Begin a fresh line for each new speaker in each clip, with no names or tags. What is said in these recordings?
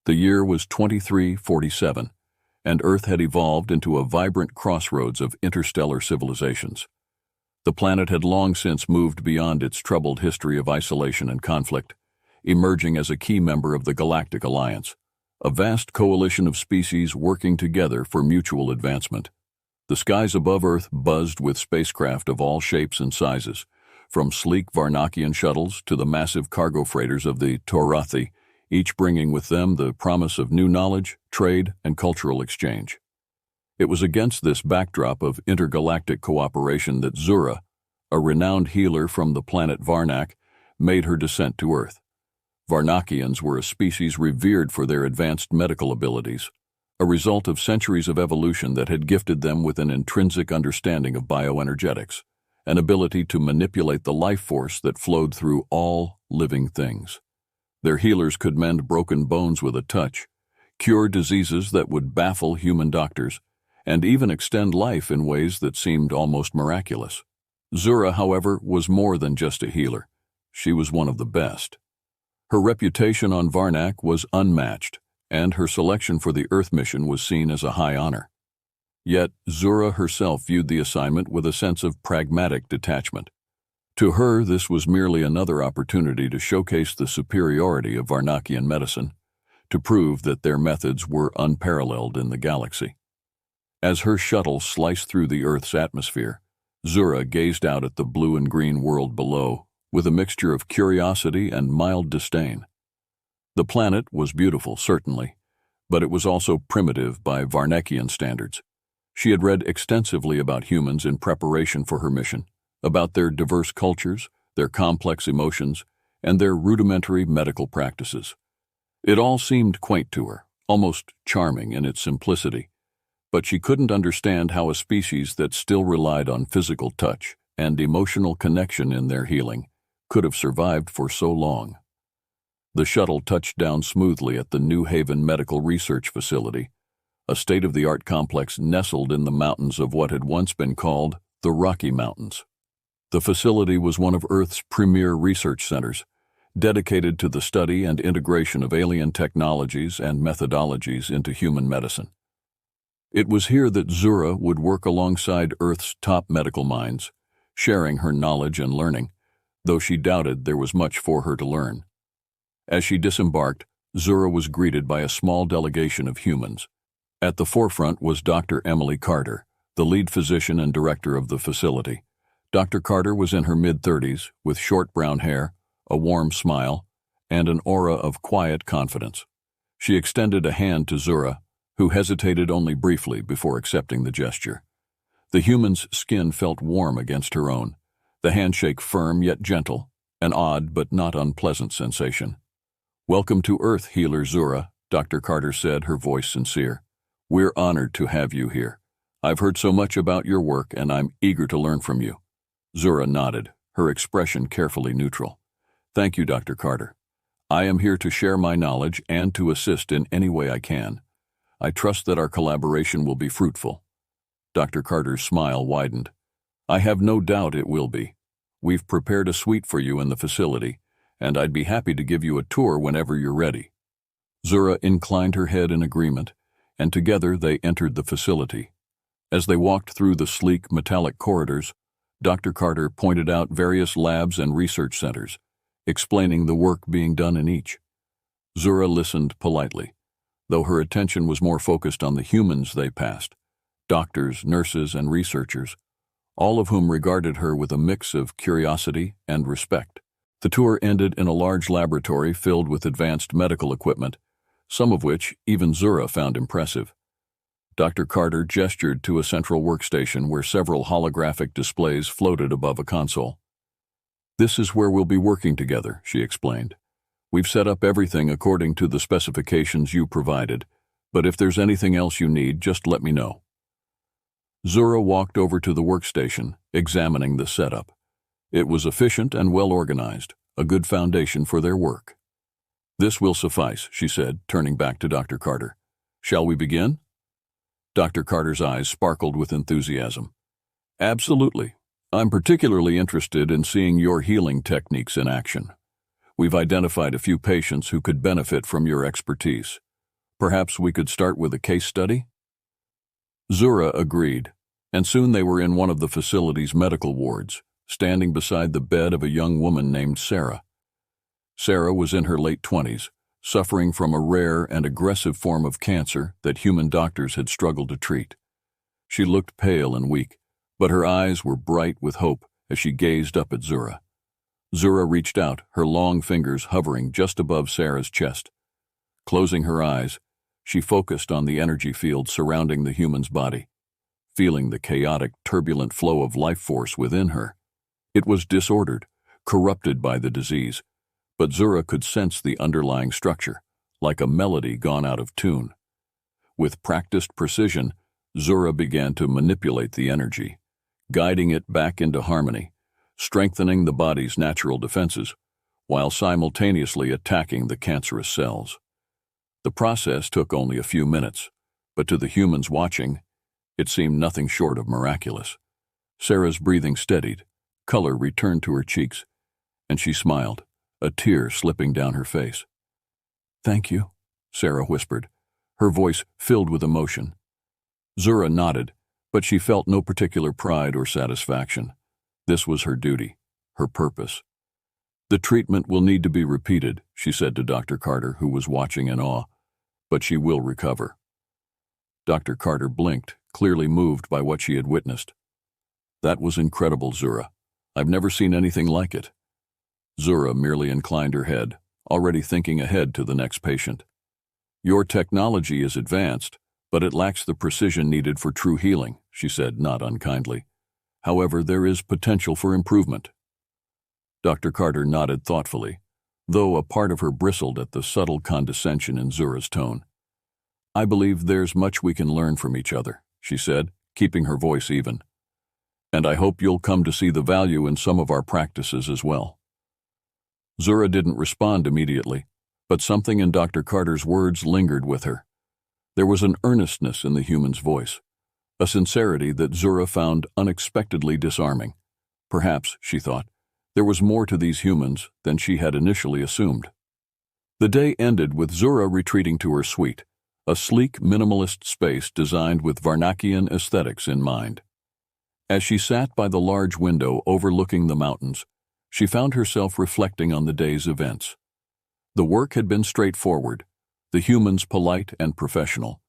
The year was 2347, and Earth had evolved into a vibrant crossroads of interstellar civilizations. The planet had long since moved beyond its troubled history of isolation and conflict, emerging as a key member of the Galactic Alliance, a vast coalition of species working together for mutual advancement. The skies above Earth buzzed with spacecraft of all shapes and sizes, from sleek Varnakian shuttles to the massive cargo freighters of the Torathi, each bringing with them the promise of new knowledge, trade, and cultural exchange. It was against this backdrop of intergalactic cooperation that Zura, a renowned healer from the planet Varnak, made her descent to Earth. Varnakians were a species revered for their advanced medical abilities, a result of centuries of evolution that had gifted them with an intrinsic understanding of bioenergetics, an ability to manipulate the life force that flowed through all living things. Their healers could mend broken bones with a touch, cure diseases that would baffle human doctors, and even extend life in ways that seemed almost miraculous. Zura, however, was more than just a healer. She was one of the best. Her reputation on Varnak was unmatched, and her selection for the Earth mission was seen as a high honor. Yet, Zura herself viewed the assignment with a sense of pragmatic detachment. To her, this was merely another opportunity to showcase the superiority of Varnakian medicine, to prove that their methods were unparalleled in the galaxy. As her shuttle sliced through the Earth's atmosphere, Zura gazed out at the blue and green world below with a mixture of curiosity and mild disdain. The planet was beautiful, certainly, but it was also primitive by Varnakian standards. She had read extensively about humans in preparation for her mission, about their diverse cultures, their complex emotions, and their rudimentary medical practices. It all seemed quaint to her, almost charming in its simplicity, but she couldn't understand how a species that still relied on physical touch and emotional connection in their healing could have survived for so long. The shuttle touched down smoothly at the New Haven Medical Research Facility, a state-of-the-art complex nestled in the mountains of what had once been called the Rocky Mountains. The facility was one of Earth's premier research centers, dedicated to the study and integration of alien technologies and methodologies into human medicine. It was here that Zura would work alongside Earth's top medical minds, sharing her knowledge and learning, though she doubted there was much for her to learn. As she disembarked, Zura was greeted by a small delegation of humans. At the forefront was Dr. Emily Carter, the lead physician and director of the facility. Dr. Carter was in her mid-30s, with short brown hair, a warm smile, and an aura of quiet confidence. She extended a hand to Zura, who hesitated only briefly before accepting the gesture. The human's skin felt warm against her own, the handshake firm yet gentle, an odd but not unpleasant sensation. "Welcome to Earth, Healer Zura," Dr. Carter said, her voice sincere. "We're honored to have you here. I've heard so much about your work, and I'm eager to learn from you." Zura nodded, her expression carefully neutral. "Thank you, Dr. Carter. I am here to share my knowledge and to assist in any way I can. I trust that our collaboration will be fruitful." Dr. Carter's smile widened. "I have no doubt it will be. We've prepared a suite for you in the facility, and I'd be happy to give you a tour whenever you're ready." Zura inclined her head in agreement, and together they entered the facility. As they walked through the sleek metallic corridors, Dr. Carter pointed out various labs and research centers, explaining the work being done in each. Zura listened politely, though her attention was more focused on the humans they passed, doctors, nurses, and researchers, all of whom regarded her with a mix of curiosity and respect. The tour ended in a large laboratory filled with advanced medical equipment, some of which even Zura found impressive. Dr. Carter gestured to a central workstation where several holographic displays floated above a console. "This is where we'll be working together," she explained. "We've set up everything according to the specifications you provided, but if there's anything else you need, just let me know." Zura walked over to the workstation, examining the setup. It was efficient and well organized, a good foundation for their work. "This will suffice," she said, turning back to Dr. Carter. "Shall we begin?" Dr. Carter's eyes sparkled with enthusiasm. "Absolutely. I'm particularly interested in seeing your healing techniques in action. We've identified a few patients who could benefit from your expertise. Perhaps we could start with a case study? Zura agreed, and soon they were in one of the facility's medical wards, standing beside the bed of a young woman named Sarah. Sarah was in her late 20s, suffering from a rare and aggressive form of cancer that human doctors had struggled to treat. She looked pale and weak, but her eyes were bright with hope as she gazed up at Zura. Zura reached out, her long fingers hovering just above Sarah's chest. Closing her eyes, she focused on the energy field surrounding the human's body, feeling the chaotic, turbulent flow of life force within her. It was disordered, corrupted by the disease, but Zura could sense the underlying structure, like a melody gone out of tune. With practiced precision, Zura began to manipulate the energy, guiding it back into harmony, strengthening the body's natural defenses, while simultaneously attacking the cancerous cells. The process took only a few minutes, but to the humans watching, it seemed nothing short of miraculous. Sarah's breathing steadied, color returned to her cheeks, and she smiled, a tear slipping down her face. "Thank you," Sarah whispered, her voice filled with emotion. Zura nodded, but she felt no particular pride or satisfaction. This was her duty, her purpose. "The treatment will need to be repeated," she said to Dr. Carter, who was watching in awe, "but she will recover." Dr. Carter blinked, clearly moved by what she had witnessed. "That was incredible, Zura. I've never seen anything like it." Zura merely inclined her head, already thinking ahead to the next patient. "Your technology is advanced, but it lacks the precision needed for true healing," she said, not unkindly. "However, there is potential for improvement." Dr. Carter nodded thoughtfully, though a part of her bristled at the subtle condescension in Zura's tone. "I believe there's much we can learn from each other," she said, keeping her voice even. "And I hope you'll come to see the value in some of our practices as well." Zura didn't respond immediately, but something in Dr. Carter's words lingered with her. There was an earnestness in the human's voice, a sincerity that Zura found unexpectedly disarming. Perhaps, she thought, there was more to these humans than she had initially assumed. The day ended with Zura retreating to her suite, a sleek, minimalist space designed with Varnakian aesthetics in mind. As she sat by the large window overlooking the mountains, she found herself reflecting on the day's events. The work had been straightforward, the humans polite and professional,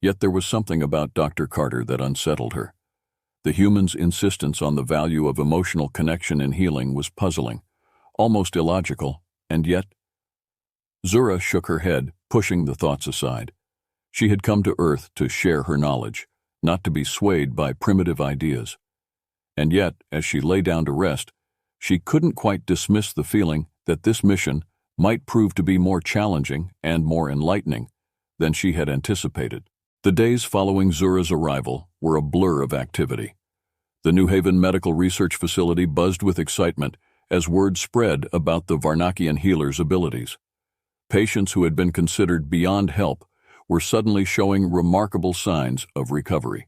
yet there was something about Dr. Carter that unsettled her. The human's insistence on the value of emotional connection in healing was puzzling, almost illogical, and yet... Zura shook her head, pushing the thoughts aside. She had come to Earth to share her knowledge, not to be swayed by primitive ideas. And yet, as she lay down to rest, she couldn't quite dismiss the feeling that this mission might prove to be more challenging and more enlightening than she had anticipated. The days following Zura's arrival were a blur of activity. The New Haven Medical Research Facility buzzed with excitement as word spread about the Varnakian healer's abilities. Patients who had been considered beyond help were suddenly showing remarkable signs of recovery.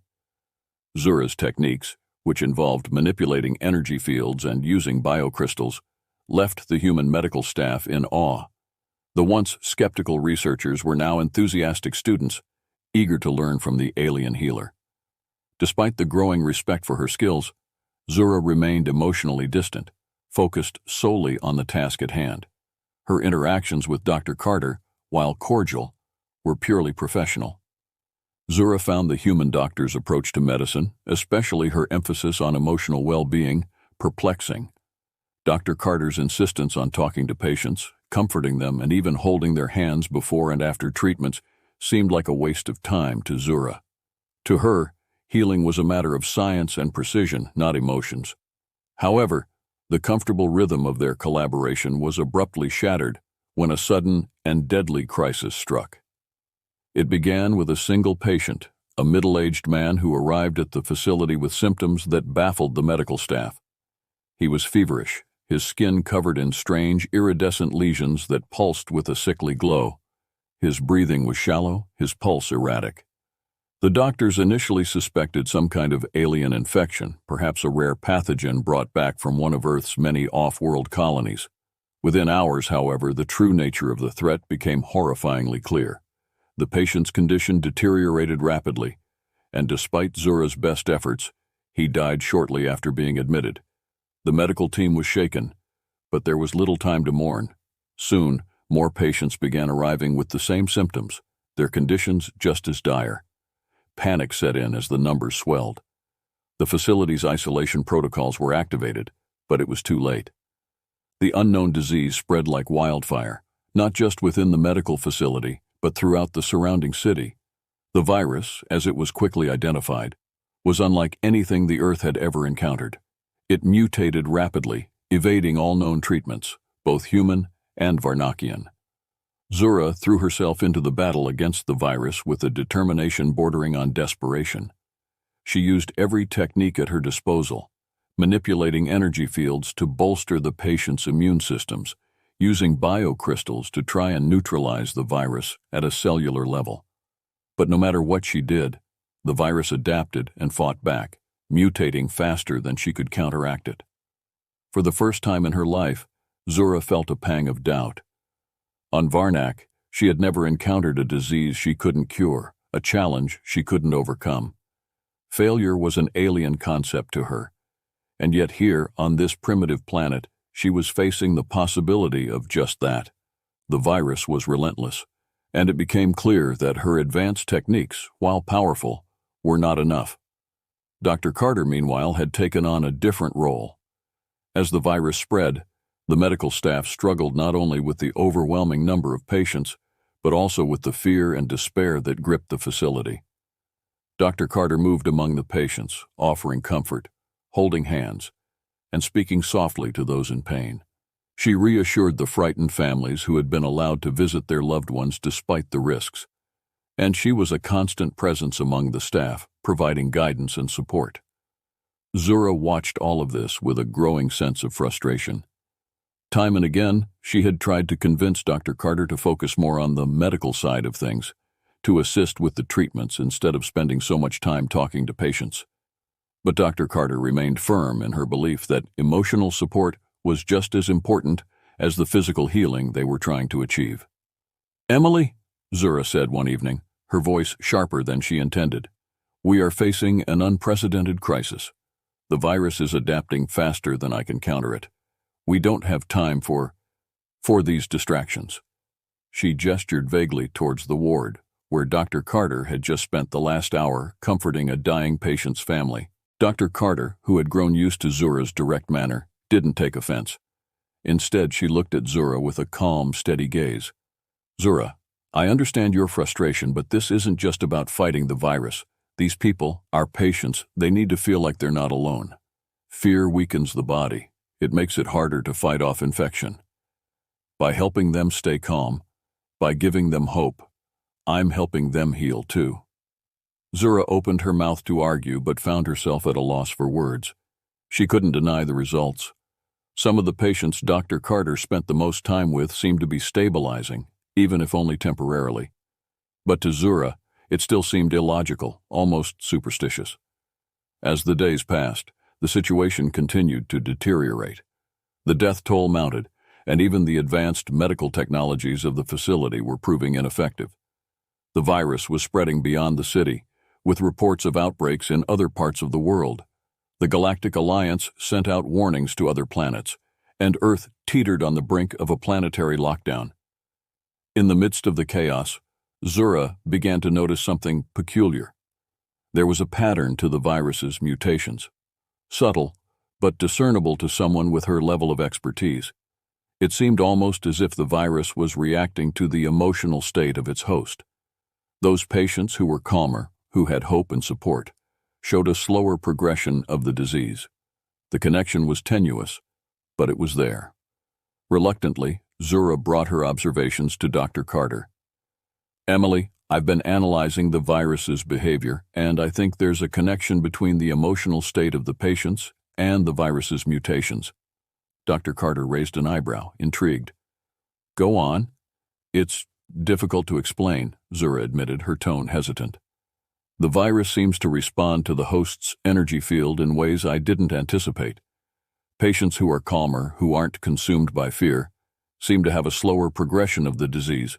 Zura's techniques, which involved manipulating energy fields and using biocrystals, left the human medical staff in awe. The once skeptical researchers were now enthusiastic students, eager to learn from the alien healer. Despite the growing respect for her skills, Zura remained emotionally distant, focused solely on the task at hand. Her interactions with Dr. Carter, while cordial, were purely professional. Zura found the human doctor's approach to medicine, especially her emphasis on emotional well-being, perplexing. Dr. Carter's insistence on talking to patients, comforting them, and even holding their hands before and after treatments seemed like a waste of time to Zura. To her, healing was a matter of science and precision, not emotions. However, the comfortable rhythm of their collaboration was abruptly shattered when a sudden and deadly crisis struck. It began with a single patient, a middle-aged man who arrived at the facility with symptoms that baffled the medical staff. He was feverish, his skin covered in strange, iridescent lesions that pulsed with a sickly glow. His breathing was shallow, his pulse erratic. The doctors initially suspected some kind of alien infection, perhaps a rare pathogen brought back from one of Earth's many off-world colonies. Within hours, however, the true nature of the threat became horrifyingly clear. The patient's condition deteriorated rapidly, and despite Zura's best efforts, he died shortly after being admitted. The medical team was shaken, but there was little time to mourn. Soon, more patients began arriving with the same symptoms, their conditions just as dire. Panic set in as the numbers swelled. The facility's isolation protocols were activated, but it was too late. The unknown disease spread like wildfire, not just within the medical facility, but throughout the surrounding city. The virus, as it was quickly identified, was unlike anything the Earth had ever encountered. It mutated rapidly, evading all known treatments, both human and Varnakian. Zura threw herself into the battle against the virus with a determination bordering on desperation. She used every technique at her disposal, manipulating energy fields to bolster the patient's immune systems, using biocrystals to try and neutralize the virus at a cellular level. But no matter what she did, the virus adapted and fought back, mutating faster than she could counteract it. For the first time in her life, Zura felt a pang of doubt. On Varnak, she had never encountered a disease she couldn't cure, a challenge she couldn't overcome. Failure was an alien concept to her, and yet here, on this primitive planet, she was facing the possibility of just that. The virus was relentless, and it became clear that her advanced techniques, while powerful, were not enough. Dr. Carter, meanwhile, had taken on a different role. As the virus spread, the medical staff struggled not only with the overwhelming number of patients, but also with the fear and despair that gripped the facility. Dr. Carter moved among the patients, offering comfort, holding hands, and speaking softly to those in pain. She reassured the frightened families who had been allowed to visit their loved ones despite the risks, and she was a constant presence among the staff, providing guidance and support. Zura watched all of this with a growing sense of frustration. Time and again, she had tried to convince Dr. Carter to focus more on the medical side of things, to assist with the treatments instead of spending so much time talking to patients. But Dr. Carter remained firm in her belief that emotional support was just as important as the physical healing they were trying to achieve. "Emily," Zura said one evening, her voice sharper than she intended, "we are facing an unprecedented crisis. The virus is adapting faster than I can counter it. We don't have time for these distractions." She gestured vaguely towards the ward, where Dr. Carter had just spent the last hour comforting a dying patient's family. Dr. Carter, who had grown used to Zura's direct manner, didn't take offense. Instead, she looked at Zura with a calm, steady gaze. "Zura, I understand your frustration, but this isn't just about fighting the virus. These people, our patients, they need to feel like they're not alone. Fear weakens the body. It makes it harder to fight off infection. By helping them stay calm, by giving them hope, I'm helping them heal too." Zura opened her mouth to argue but found herself at a loss for words. She couldn't deny the results. Some of the patients Dr. Carter spent the most time with seemed to be stabilizing, even if only temporarily. But to Zura, it still seemed illogical, almost superstitious. As the days passed, the situation continued to deteriorate. The death toll mounted, and even the advanced medical technologies of the facility were proving ineffective. The virus was spreading beyond the city, with reports of outbreaks in other parts of the world. The Galactic Alliance sent out warnings to other planets, and Earth teetered on the brink of a planetary lockdown. In the midst of the chaos, Zura began to notice something peculiar. There was a pattern to the virus's mutations. Subtle, but discernible to someone with her level of expertise. It seemed almost as if the virus was reacting to the emotional state of its host. Those patients who were calmer, who had hope and support, showed a slower progression of the disease. The connection was tenuous, but it was there. Reluctantly, Zura brought her observations to Dr. Carter. "Emily, I've been analyzing the virus's behavior, and I think there's a connection between the emotional state of the patients and the virus's mutations." Dr. Carter raised an eyebrow, intrigued. "Go on." "It's difficult to explain," Zura admitted, her tone hesitant. "The virus seems to respond to the host's energy field in ways I didn't anticipate. Patients who are calmer, who aren't consumed by fear, seem to have a slower progression of the disease.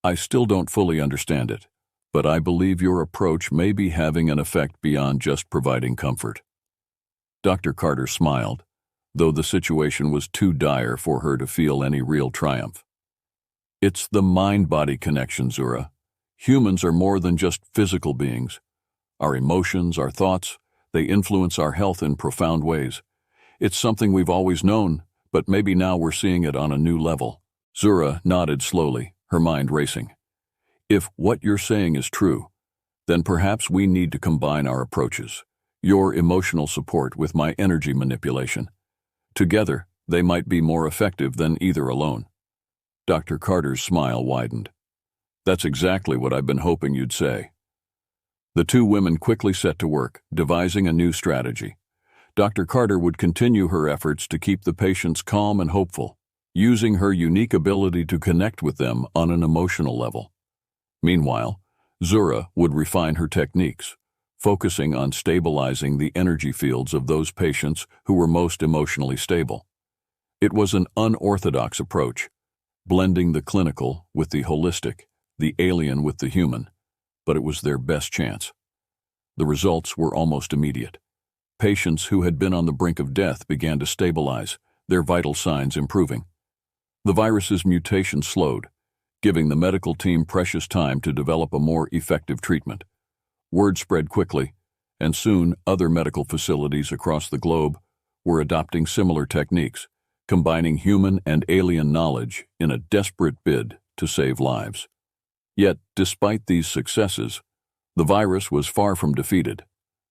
I still don't fully understand it, but I believe your approach may be having an effect beyond just providing comfort." Dr. Carter smiled, though the situation was too dire for her to feel any real triumph. "It's the mind-body connection, Zura. Humans are more than just physical beings. Our emotions, our thoughts, they influence our health in profound ways. It's something we've always known, but maybe now we're seeing it on a new level." Zura nodded slowly, her mind racing. "If what you're saying is true, then perhaps we need to combine our approaches, your emotional support with my energy manipulation. Together, they might be more effective than either alone." Dr. Carter's smile widened. "That's exactly what I've been hoping you'd say." The two women quickly set to work, devising a new strategy. Dr. Carter would continue her efforts to keep the patients calm and hopeful, using her unique ability to connect with them on an emotional level. Meanwhile, Zura would refine her techniques, focusing on stabilizing the energy fields of those patients who were most emotionally stable. It was an unorthodox approach, blending the clinical with the holistic, the alien with the human, but it was their best chance. The results were almost immediate. Patients who had been on the brink of death began to stabilize, their vital signs improving. The virus's mutation slowed, giving the medical team precious time to develop a more effective treatment. Word spread quickly, and soon other medical facilities across the globe were adopting similar techniques, combining human and alien knowledge in a desperate bid to save lives. Yet, despite these successes, the virus was far from defeated.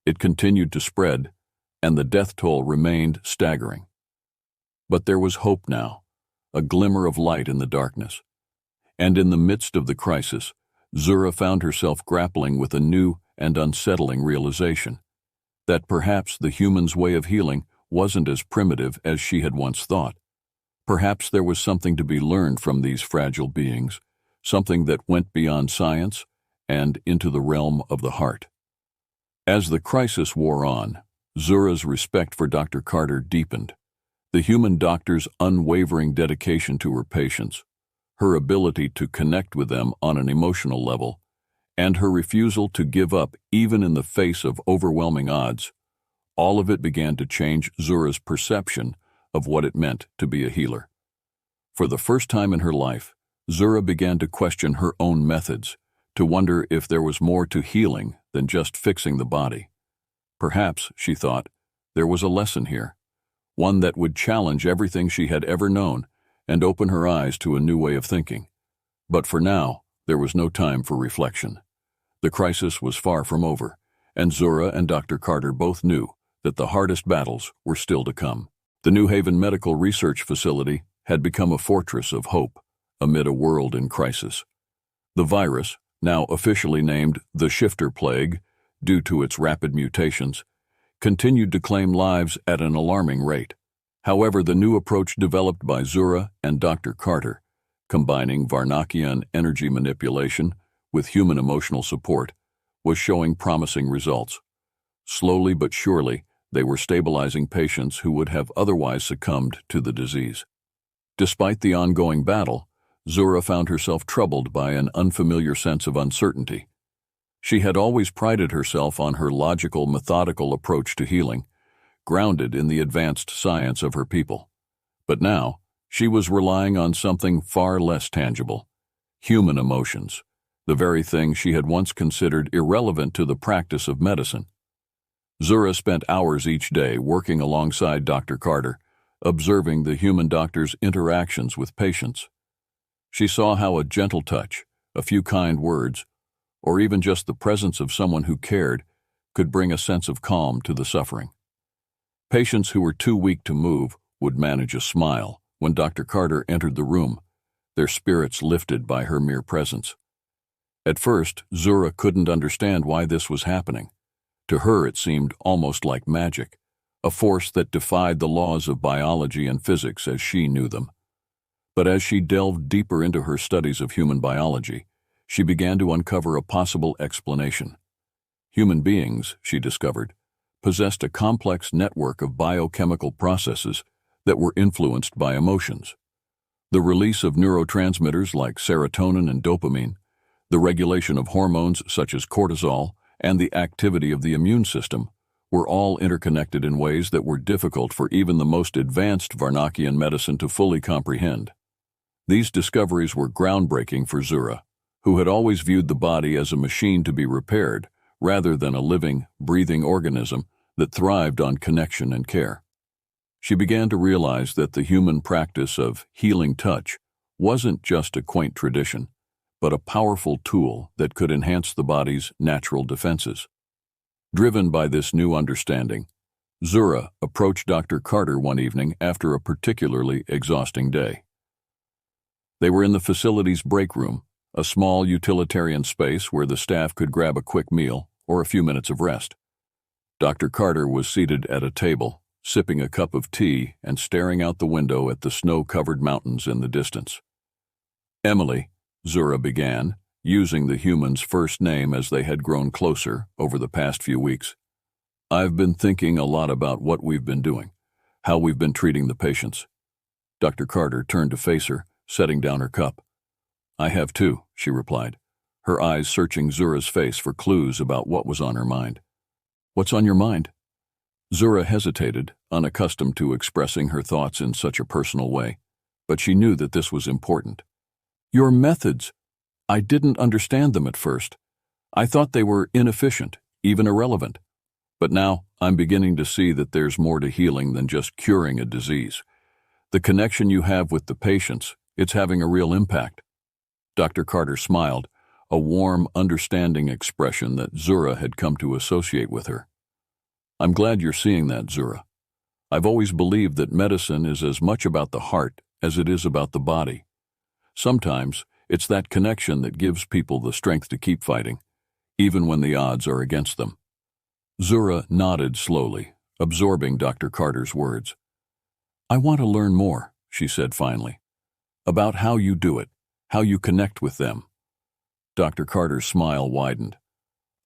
It continued to spread, and the death toll remained staggering. But there was hope now, a glimmer of light in the darkness. And in the midst of the crisis, Zura found herself grappling with a new and unsettling realization that perhaps the human's way of healing wasn't as primitive as she had once thought. Perhaps there was something to be learned from these fragile beings, something that went beyond science and into the realm of the heart. As the crisis wore on, Zura's respect for Dr. Carter deepened. The human doctor's unwavering dedication to her patients, her ability to connect with them on an emotional level, and her refusal to give up even in the face of overwhelming odds, all of it began to change Zura's perception of what it meant to be a healer. For the first time in her life, Zura began to question her own methods, to wonder if there was more to healing than just fixing the body. Perhaps, she thought, there was a lesson here, one that would challenge everything she had ever known and open her eyes to a new way of thinking. But for now, there was no time for reflection. The crisis was far from over, and Zura and Dr. Carter both knew that the hardest battles were still to come. The New Haven Medical Research Facility had become a fortress of hope amid a world in crisis. The virus, now officially named the Shifter Plague due to its rapid mutations, continued to claim lives at an alarming rate. However, the new approach developed by Zura and Dr. Carter, combining Varnakian energy manipulation with human emotional support, was showing promising results. Slowly but surely, they were stabilizing patients who would have otherwise succumbed to the disease. Despite the ongoing battle, Zura found herself troubled by an unfamiliar sense of uncertainty. She had always prided herself on her logical, methodical approach to healing, grounded in the advanced science of her people. But now, she was relying on something far less tangible: human emotions, the very thing she had once considered irrelevant to the practice of medicine. Zura spent hours each day working alongside Dr. Carter, observing the human doctor's interactions with patients. She saw how a gentle touch, a few kind words, or even just the presence of someone who cared, could bring a sense of calm to the suffering. Patients who were too weak to move would manage a smile when Dr. Carter entered the room, their spirits lifted by her mere presence. At first, Zura couldn't understand why this was happening. To her it seemed almost like magic, a force that defied the laws of biology and physics as she knew them. But as she delved deeper into her studies of human biology, she began to uncover a possible explanation. Human beings, she discovered, possessed a complex network of biochemical processes that were influenced by emotions. The release of neurotransmitters like serotonin and dopamine, the regulation of hormones such as cortisol, and the activity of the immune system were all interconnected in ways that were difficult for even the most advanced Varnakian medicine to fully comprehend. These discoveries were groundbreaking for Zura, who had always viewed the body as a machine to be repaired rather than a living, breathing organism that thrived on connection and care. She began to realize that the human practice of healing touch wasn't just a quaint tradition, but a powerful tool that could enhance the body's natural defenses. Driven by this new understanding, Zura approached Dr. Carter one evening after a particularly exhausting day. They were in the facility's break room, a small utilitarian space where the staff could grab a quick meal or a few minutes of rest. Dr. Carter was seated at a table, sipping a cup of tea and staring out the window at the snow-covered mountains in the distance. "Emily," Zura began, using the human's first name as they had grown closer over the past few weeks. "I've been thinking a lot about what we've been doing, how we've been treating the patients." Dr. Carter turned to face her, setting down her cup. "I have too," she replied, her eyes searching Zura's face for clues about what was on her mind. "What's on your mind?" Zura hesitated, unaccustomed to expressing her thoughts in such a personal way, but she knew that this was important. "Your methods. I didn't understand them at first. I thought they were inefficient, even irrelevant. But now I'm beginning to see that there's more to healing than just curing a disease. The connection you have with the patients, it's having a real impact." Dr. Carter smiled, a warm, understanding expression that Zura had come to associate with her. "I'm glad you're seeing that, Zura. I've always believed that medicine is as much about the heart as it is about the body. Sometimes it's that connection that gives people the strength to keep fighting, even when the odds are against them." Zura nodded slowly, absorbing Dr. Carter's words. "I want to learn more," she said finally, "about how you do it, how you connect with them." Dr. Carter's smile widened.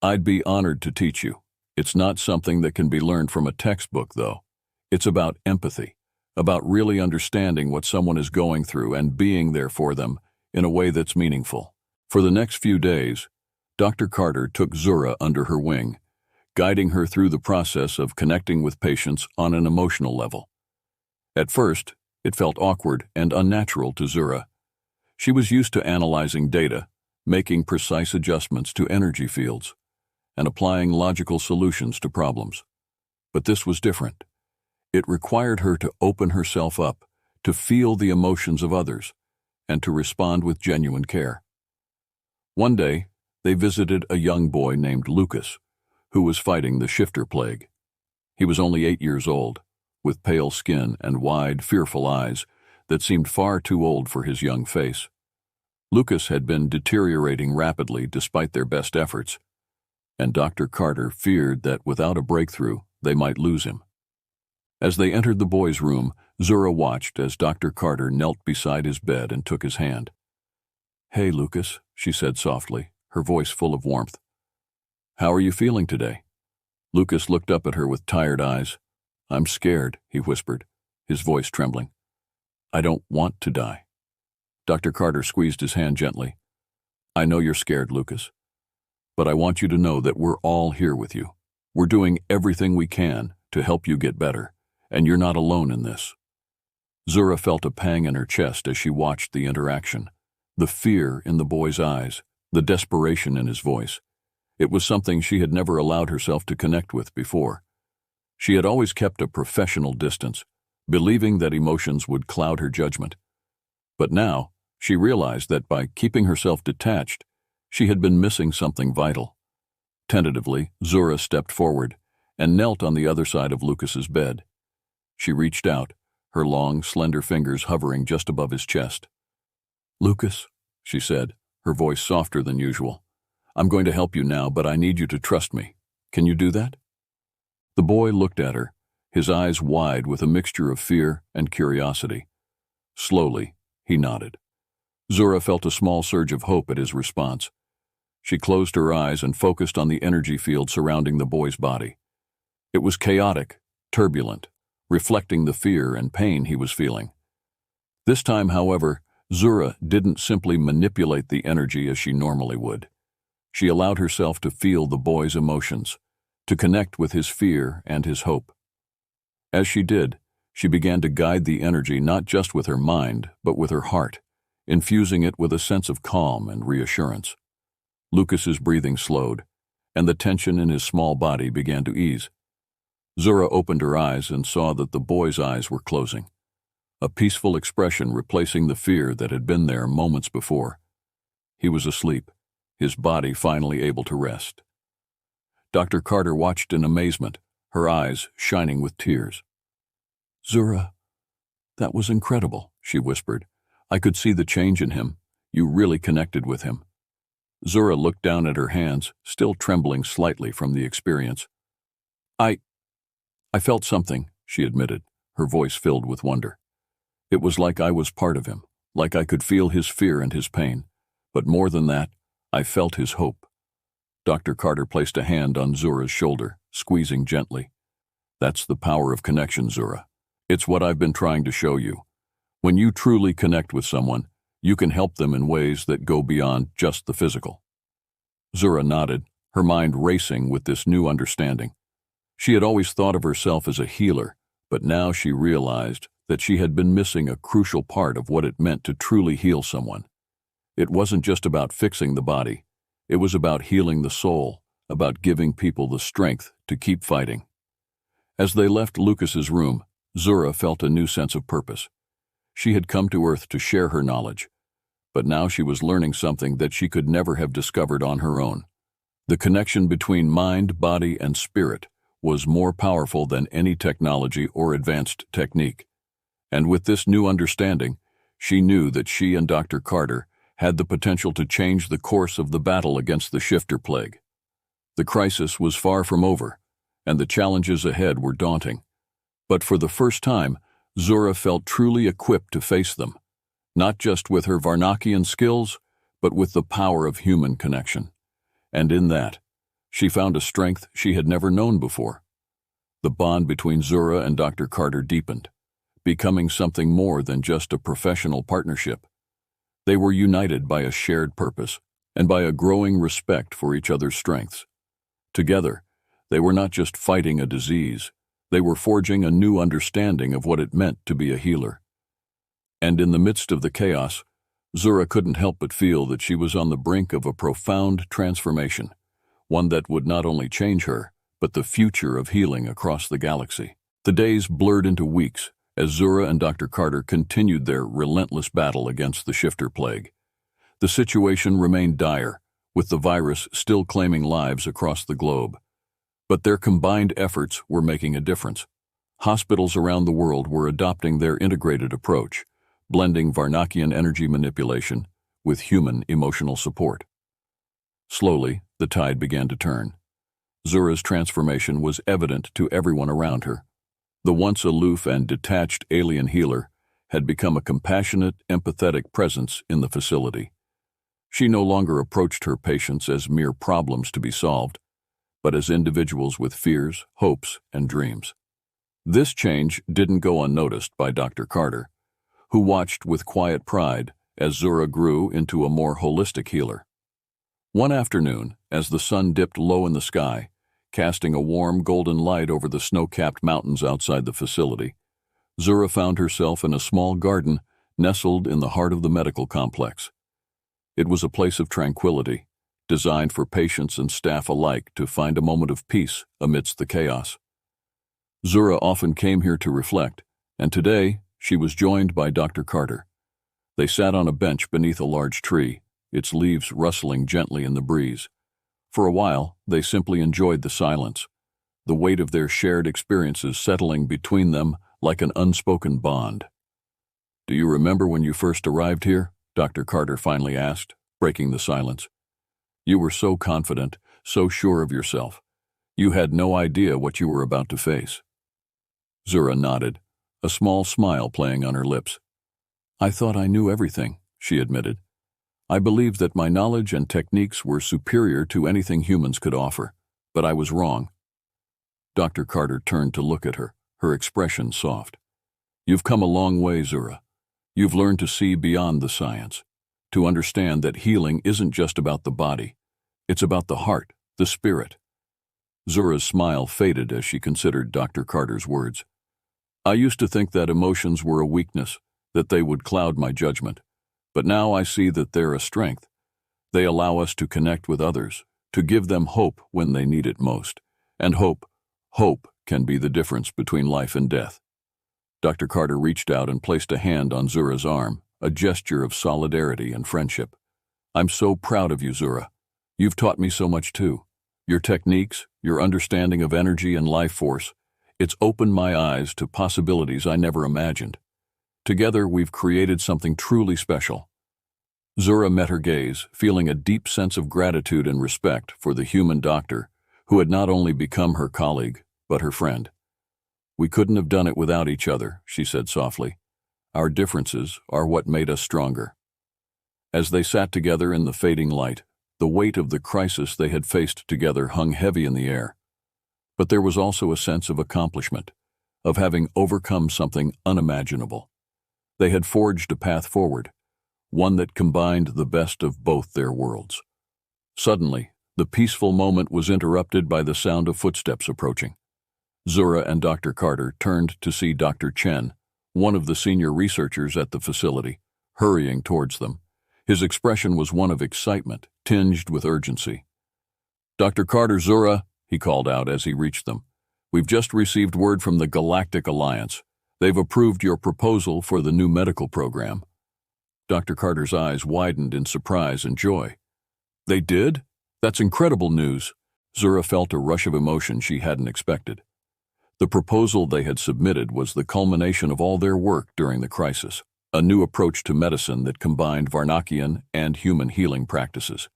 "I'd be honored to teach you. It's not something that can be learned from a textbook, though. It's about empathy, about really understanding what someone is going through and being there for them in a way that's meaningful." For the next few days, Dr. Carter took Zura under her wing, guiding her through the process of connecting with patients on an emotional level. At first, it felt awkward and unnatural to Zura. She was used to analyzing data, making precise adjustments to energy fields, and applying logical solutions to problems. But this was different. It required her to open herself up, to feel the emotions of others, and to respond with genuine care. One day, they visited a young boy named Lucas, who was fighting the shifter plague. He was only 8 years old, with pale skin and wide, fearful eyes that seemed far too old for his young face. Lucas had been deteriorating rapidly despite their best efforts, and Dr. Carter feared that without a breakthrough, they might lose him. As they entered the boy's room, Zura watched as Dr. Carter knelt beside his bed and took his hand. "Hey, Lucas," she said softly, her voice full of warmth. "How are you feeling today?" Lucas looked up at her with tired eyes. "I'm scared," he whispered, his voice trembling. "I don't want to die." Dr. Carter squeezed his hand gently. "I know you're scared, Lucas, but I want you to know that we're all here with you. We're doing everything we can to help you get better, and you're not alone in this." Zura felt a pang in her chest as she watched the interaction, the fear in the boy's eyes, the desperation in his voice. It was something she had never allowed herself to connect with before. She had always kept a professional distance, believing that emotions would cloud her judgment. But now, she realized that by keeping herself detached, she had been missing something vital. Tentatively, Zura stepped forward and knelt on the other side of Lucas's bed. She reached out, her long, slender fingers hovering just above his chest. "Lucas," she said, her voice softer than usual, "I'm going to help you now, but I need you to trust me. Can you do that?" The boy looked at her, his eyes wide with a mixture of fear and curiosity. Slowly, he nodded. Zura felt a small surge of hope at his response. She closed her eyes and focused on the energy field surrounding the boy's body. It was chaotic, turbulent, reflecting the fear and pain he was feeling. This time, however, Zura didn't simply manipulate the energy as she normally would. She allowed herself to feel the boy's emotions, to connect with his fear and his hope. As she did, she began to guide the energy not just with her mind, but with her heart, infusing it with a sense of calm and reassurance. Lucas's breathing slowed, and the tension in his small body began to ease. Zura opened her eyes and saw that the boy's eyes were closing, a peaceful expression replacing the fear that had been there moments before. He was asleep, his body finally able to rest. Dr. Carter watched in amazement, her eyes shining with tears. "Zura, that was incredible," she whispered. "I could see the change in him. You really connected with him." Zura looked down at her hands, still trembling slightly from the experience. I felt something," she admitted, her voice filled with wonder. "It was like I was part of him, like I could feel his fear and his pain. But more than that, I felt his hope." Dr. Carter placed a hand on Zura's shoulder, squeezing gently. "That's the power of connection, Zura. It's what I've been trying to show you. When you truly connect with someone, you can help them in ways that go beyond just the physical." Zura nodded, her mind racing with this new understanding. She had always thought of herself as a healer, but now she realized that she had been missing a crucial part of what it meant to truly heal someone. It wasn't just about fixing the body. It was about healing the soul, about giving people the strength to keep fighting. As they left Lucas's room, Zura felt a new sense of purpose. She had come to Earth to share her knowledge, but now she was learning something that she could never have discovered on her own. The connection between mind, body, and spirit was more powerful than any technology or advanced technique. And with this new understanding, she knew that she and Dr. Carter had the potential to change the course of the battle against the shifter plague. The crisis was far from over, and the challenges ahead were daunting. But for the first time, Zura felt truly equipped to face them, not just with her Varnakian skills, but with the power of human connection. And in that, she found a strength she had never known before. The bond between Zura and Dr. Carter deepened, becoming something more than just a professional partnership. They were united by a shared purpose and by a growing respect for each other's strengths. Together, they were not just fighting a disease, they were forging a new understanding of what it meant to be a healer. And in the midst of the chaos, Zura couldn't help but feel that she was on the brink of a profound transformation, one that would not only change her, but the future of healing across the galaxy. The days blurred into weeks as Zura and Dr. Carter continued their relentless battle against the shifter plague. The situation remained dire, with the virus still claiming lives across the globe. But their combined efforts were making a difference. Hospitals around the world were adopting their integrated approach, blending Varnakian energy manipulation with human emotional support. Slowly, the tide began to turn. Zura's transformation was evident to everyone around her. The once aloof and detached alien healer had become a compassionate, empathetic presence in the facility. She no longer approached her patients as mere problems to be solved, but as individuals with fears, hopes, and dreams. This change didn't go unnoticed by Dr. Carter, who watched with quiet pride as Zura grew into a more holistic healer. One afternoon, as the sun dipped low in the sky, casting a warm golden light over the snow-capped mountains outside the facility, Zura found herself in a small garden nestled in the heart of the medical complex. It was a place of tranquility, designed for patients and staff alike to find a moment of peace amidst the chaos. Zura often came here to reflect, and today she was joined by Dr. Carter. They sat on a bench beneath a large tree, its leaves rustling gently in the breeze. For a while, they simply enjoyed the silence, the weight of their shared experiences settling between them like an unspoken bond. "Do you remember when you first arrived here?" Dr. Carter finally asked, breaking the silence. "You were so confident, so sure of yourself. You had no idea what you were about to face." Zura nodded, a small smile playing on her lips. "I thought I knew everything," she admitted. "I believed that my knowledge and techniques were superior to anything humans could offer, but I was wrong." Dr. Carter turned to look at her, her expression soft. "You've come a long way, Zura. You've learned to see beyond the science, to understand that healing isn't just about the body. It's about the heart, the spirit. Zura's smile faded as she considered Dr. Carter's words. I used to think that emotions were a weakness, that they would cloud my judgment. But now I see that they're a strength. They allow us to connect with others, to give them hope when they need it most. And hope can be the difference between life and death. Dr. Carter reached out and placed a hand on Zura's arm, a gesture of solidarity and friendship. I'm so proud of you, Zura. You've taught me so much too. Your techniques, your understanding of energy and life force, it's opened my eyes to possibilities I never imagined. Together, we've created something truly special. Zura met her gaze, feeling a deep sense of gratitude and respect for the human doctor who had not only become her colleague, but her friend. We couldn't have done it without each other, she said softly. Our differences are what made us stronger. As they sat together in the fading light, the weight of the crisis they had faced together hung heavy in the air. But there was also a sense of accomplishment, of having overcome something unimaginable. They had forged a path forward, one that combined the best of both their worlds. Suddenly, the peaceful moment was interrupted by the sound of footsteps approaching. Zura and Dr. Carter turned to see Dr. Chen, one of the senior researchers at the facility, hurrying towards them. His expression was one of excitement, tinged with urgency. Dr. Carter, Zura, he called out as he reached them. We've just received word from the Galactic Alliance. They've approved your proposal for the new medical program. Dr. Carter's eyes widened in surprise and joy. They did? That's incredible news. Zura felt a rush of emotion she hadn't expected. The proposal they had submitted was the culmination of all their work during the crisis, a new approach to medicine that combined Varnakian and human healing practices.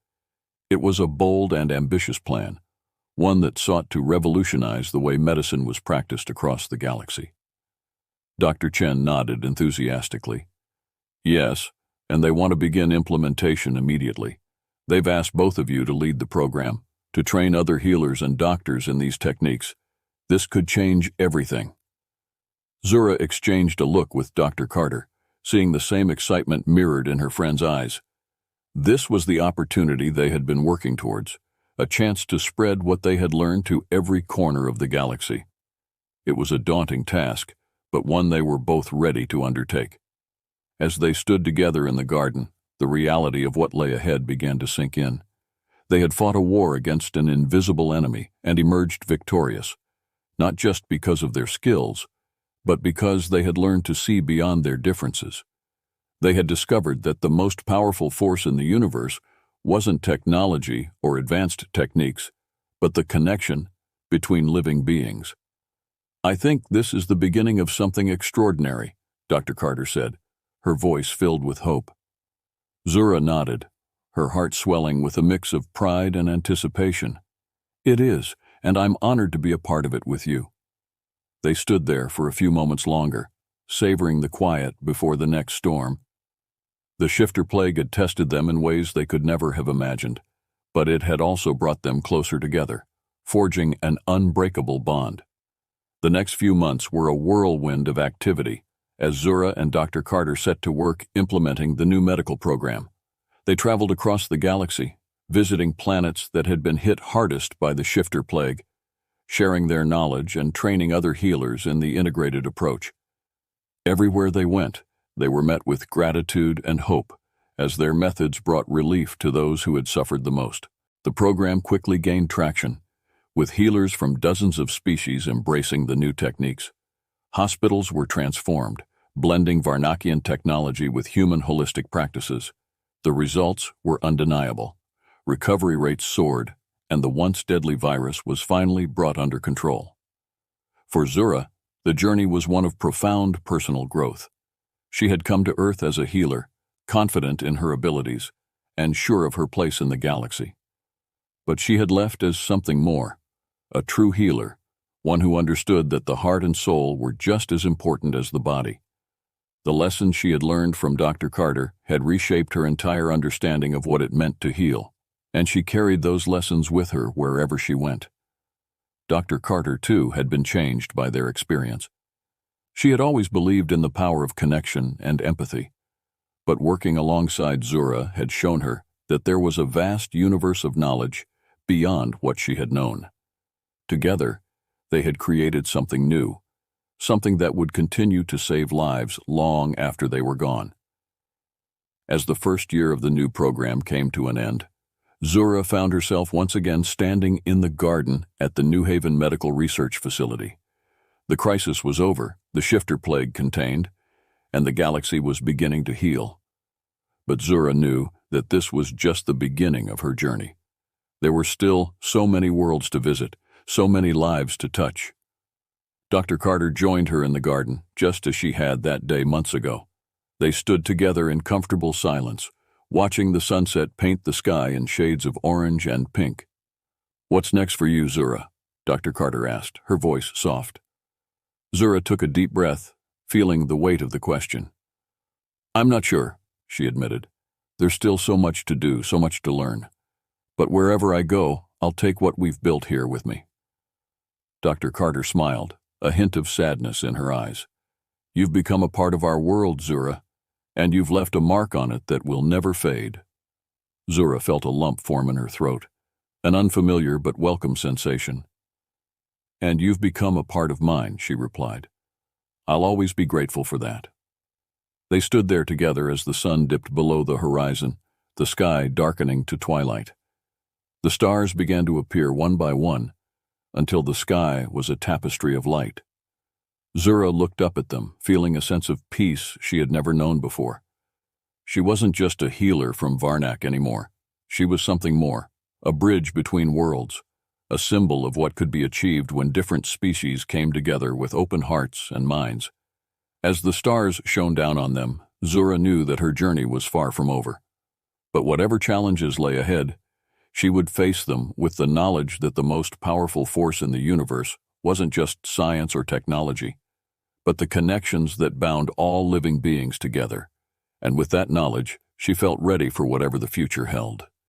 It was a bold and ambitious plan, one that sought to revolutionize the way medicine was practiced across the galaxy. Dr. Chen nodded enthusiastically. Yes, and they want to begin implementation immediately. They've asked both of you to lead the program, to train other healers and doctors in these techniques. This could change everything. Zura exchanged a look with Dr. Carter, seeing the same excitement mirrored in her friend's eyes. This was the opportunity they had been working towards, a chance to spread what they had learned to every corner of the galaxy. It was a daunting task, but one they were both ready to undertake. As they stood together in the garden, the reality of what lay ahead began to sink in. They had fought a war against an invisible enemy and emerged victorious, not just because of their skills, but because they had learned to see beyond their differences. They had discovered that the most powerful force in the universe wasn't technology or advanced techniques, but the connection between living beings. I think this is the beginning of something extraordinary, Dr. Carter said, her voice filled with hope. Zura nodded, her heart swelling with a mix of pride and anticipation. It is, and I'm honored to be a part of it with you. They stood there for a few moments longer, savoring the quiet before the next storm. The shifter plague had tested them in ways they could never have imagined, but it had also brought them closer together, forging an unbreakable bond. The next few months were a whirlwind of activity as Zura and Dr. Carter set to work implementing the new medical program. They traveled across the galaxy, visiting planets that had been hit hardest by the shifter plague, sharing their knowledge and training other healers in the integrated approach. Everywhere they went, they were met with gratitude and hope, as their methods brought relief to those who had suffered the most. The program quickly gained traction, with healers from dozens of species embracing the new techniques. Hospitals were transformed, blending Varnakian technology with human holistic practices. The results were undeniable. Recovery rates soared, and the once deadly virus was finally brought under control. For Zura, the journey was one of profound personal growth. She had come to Earth as a healer, confident in her abilities, and sure of her place in the galaxy. But she had left as something more, a true healer, one who understood that the heart and soul were just as important as the body. The lessons she had learned from Dr. Carter had reshaped her entire understanding of what it meant to heal, and she carried those lessons with her wherever she went. Dr. Carter, too, had been changed by their experience. She had always believed in the power of connection and empathy, but working alongside Zura had shown her that there was a vast universe of knowledge beyond what she had known. Together, they had created something new, something that would continue to save lives long after they were gone. As the first year of the new program came to an end, Zura found herself once again standing in the garden at the New Haven Medical Research Facility. The crisis was over, the shifter plague contained, and the galaxy was beginning to heal. But Zura knew that this was just the beginning of her journey. There were still so many worlds to visit, so many lives to touch. Dr. Carter joined her in the garden, just as she had that day months ago. They stood together in comfortable silence, watching the sunset paint the sky in shades of orange and pink. "What's next for you, Zura?" Dr. Carter asked, her voice soft. Zura took a deep breath, feeling the weight of the question. "I'm not sure," she admitted. "There's still so much to do, so much to learn. But wherever I go, I'll take what we've built here with me." Dr. Carter smiled, a hint of sadness in her eyes. "You've become a part of our world, Zura, and you've left a mark on it that will never fade." Zura felt a lump form in her throat, an unfamiliar but welcome sensation. "And you've become a part of mine," she replied. "I'll always be grateful for that." They stood there together as the sun dipped below the horizon, the sky darkening to twilight. The stars began to appear one by one, until the sky was a tapestry of light. Zura looked up at them, feeling a sense of peace she had never known before. She wasn't just a healer from Varnak anymore. She was something more, a bridge between worlds, a symbol of what could be achieved when different species came together with open hearts and minds. As the stars shone down on them, Zura knew that her journey was far from over. But whatever challenges lay ahead, she would face them with the knowledge that the most powerful force in the universe wasn't just science or technology, but the connections that bound all living beings together. And with that knowledge, she felt ready for whatever the future held.